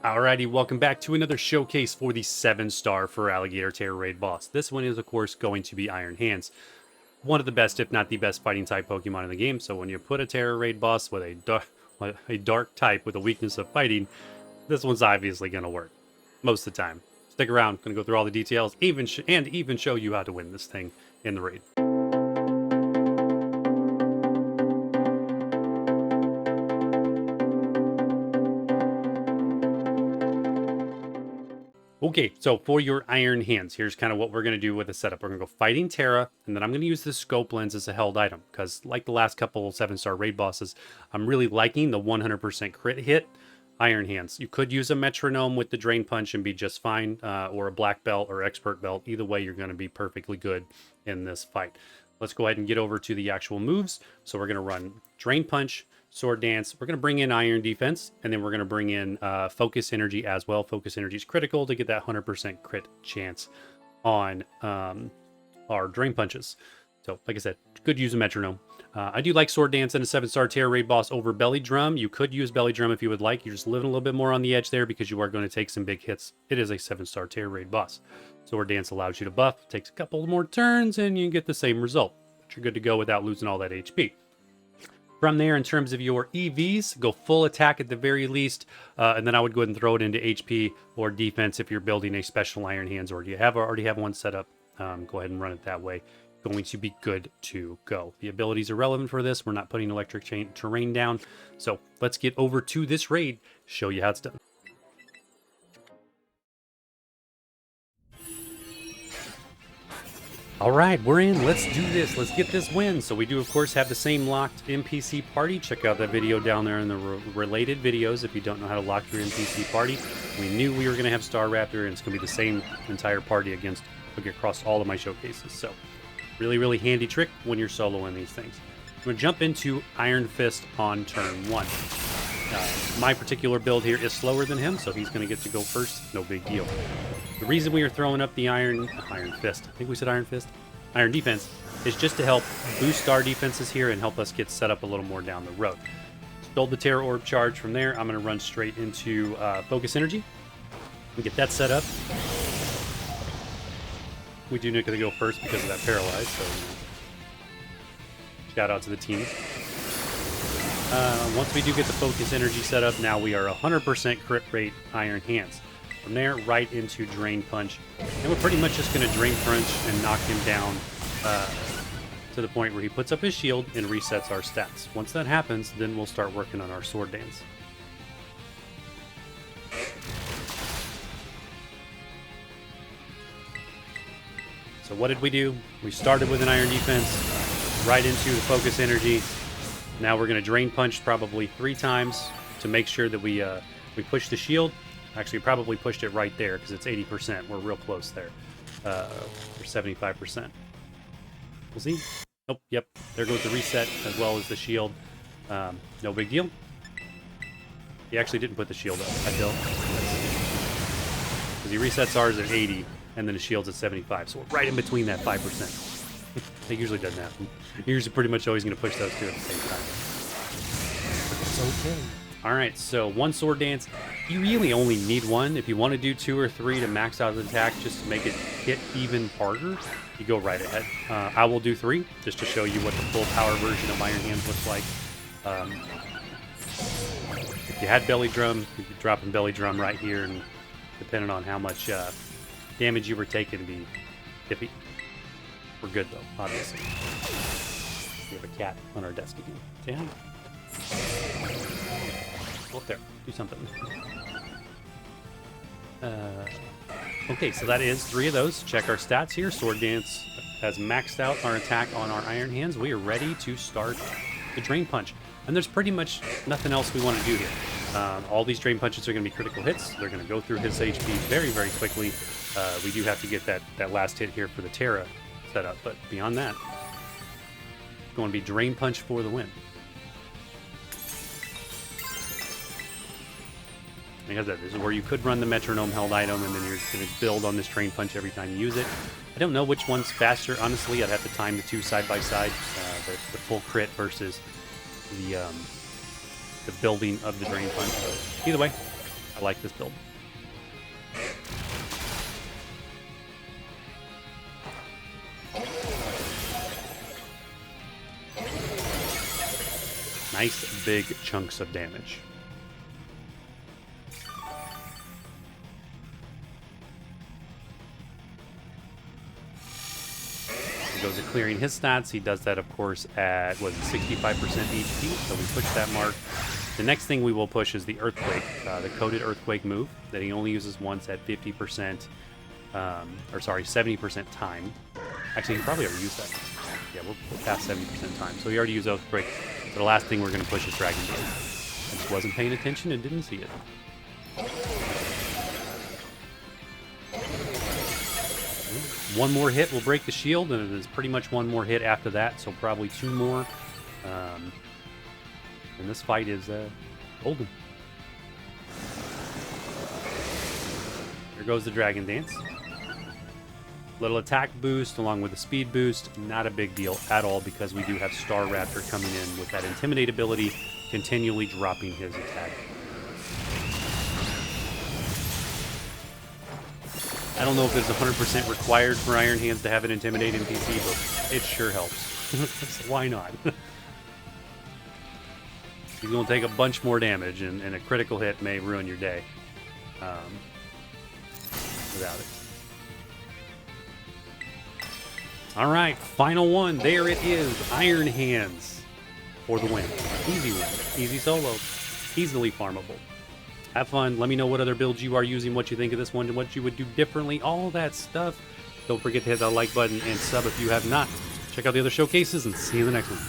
Alrighty, welcome back to another showcase for the 7-star Feraligatr Tera Raid boss. This one is, of course, going to be Iron Hands. One of the best, if not the best, fighting type Pokemon in the game. So when you put a Tera Raid boss with a dark type with a weakness of fighting, this one's obviously going to work. Most of the time. Stick around, going to go through all the details, even show you how to win this thing in the raid. Okay, so for your Iron Hands, here's kind of what we're going to do with the setup. We're going to go Fighting Tera, and then I'm going to use the Scope Lens as a held item, because like the last couple 7-star raid bosses, I'm really liking the 100% crit hit Iron Hands. You could use a Metronome with the Drain Punch and be just fine, or a Black Belt or Expert Belt. Either way, you're going to be perfectly good in this fight. Let's go ahead and get over to the actual moves. So we're going to run Drain Punch, Sword Dance. We're going to bring in Iron Defense, and then we're going to bring in Focus Energy as well. Focus Energy is critical to get that 100% crit chance on our Drain Punches. So, like I said, could use a Metronome. I do like Sword Dance and a 7-star Tera Raid boss over Belly Drum. You could use Belly Drum if you would like. You're just living a little bit more on the edge there because you are going to take some big hits. It is a 7-star Tera Raid boss. Sword Dance allows you to buff, takes a couple more turns, and you get the same result. But you're good to go without losing all that HP. From there, in terms of your EVs, go full attack at the very least, and then I would go ahead and throw it into HP or defense if you're building a special Iron Hands, or do you already have one set up. Go ahead and run it that way. Going to be good to go. The abilities are relevant for this. We're not putting electric terrain down. So let's get over to this raid, show you how it's done. All right, we're in. Let's do this. Let's get this win. So we do, of course, have the same locked NPC party. Check out that video down there in the related videos if you don't know how to lock your NPC party. We knew we were going to have Star Raptor, and it's going to be the same entire party across all of my showcases. So really, really handy trick when you're soloing these things. I'm going to jump into Iron Fist on turn 1. My particular build here is slower than him, so he's going to get to go first. No big deal. The reason we are throwing up the Iron Fist, I think we said Iron Fist? Iron Defense, is just to help boost our defenses here and help us get set up a little more down the road. Stole the Tera Orb charge from there. I'm going to run straight into Focus Energy and get that set up. We do need to go first because of that Paralyze, so shout out to the team. Once we do get the Focus Energy set up, now we are 100% crit rate Iron Hands. From there, right into Drain Punch. And we're pretty much just going to Drain Punch and knock him down to the point where he puts up his shield and resets our stats. Once that happens, then we'll start working on our Sword Dance. So what did we do? We started with an Iron Defense, right into the Focus Energy. Now we're going to Drain Punch probably 3 times to make sure that we push the shield. Actually, probably pushed it right there because it's 80%. We're real close there. For 75%. We'll see. Nope, yep. There goes the reset as well as the shield. No big deal. He actually didn't put the shield up. I built. Because he resets ours at 80, and then the shield's at 75. So we're right in between that 5%. It usually doesn't happen. You're usually pretty much always going to push those two at the same time. It's okay. All right, so 1 Sword Dance. You really only need 1. If you want to do 2 or 3 to max out the attack just to make it hit even harder, you go right ahead. I will do 3 just to show you what the full power version of Iron Hands looks like. If you had Belly Drum, you could drop in Belly Drum right here, and depending on how much damage you were taking, it'd be iffy. We're good though, obviously. We have a cat on our desk again. Say hi. Go up there. Do something. Okay, so that is 3 of those. Check our stats here. Sword Dance has maxed out our attack on our Iron Hands. We are ready to start the Drain Punch. And there's pretty much nothing else we want to do here. All these Drain Punches are going to be critical hits. They're going to go through his HP very, very quickly. We do have to get that last hit here for the Tera set up. But beyond that, it's going to be Drain Punch for the win. Like I said, this is where you could run the Metronome held item, and then you're going to build on this Drain Punch every time you use it. I don't know which one's faster, honestly. I'd have to time the 2 side by side, the full crit versus the building of the Drain Punch. So either way, I I like this build. Nice big chunks of damage. He goes to clearing his stats. He does that, of course, at, was it 65% HP, so we push that mark. The next thing we will push is the Earthquake, the Coded Earthquake move that he only uses once at 50%, or sorry, 70% time. Actually, he probably already used that. Yeah, we're past 70% time, so he already used Earthquake. So the last thing we're going to push is Dragon Dance. I just wasn't paying attention and didn't see it. One more hit will break the shield, and it is pretty much one more hit after that, so probably two more. And this fight is golden. Here goes the Dragon Dance. Little attack boost along with a speed boost. Not a big deal at all because we do have Star Raptor coming in with that Intimidate ability, continually dropping his attack. I don't know if it's 100% required for Iron Hands to have an Intimidate in PC, but it sure helps. So why not? He's going to take a bunch more damage, and a critical hit may ruin your day without it. All right, final one. There it is. Iron Hands for the win. Easy win. Easy solo. Easily farmable. Have fun. Let me know what other builds you are using, what you think of this one, and what you would do differently. All that stuff. Don't forget to hit that like button and sub if you have not. Check out the other showcases, and see you in the next one.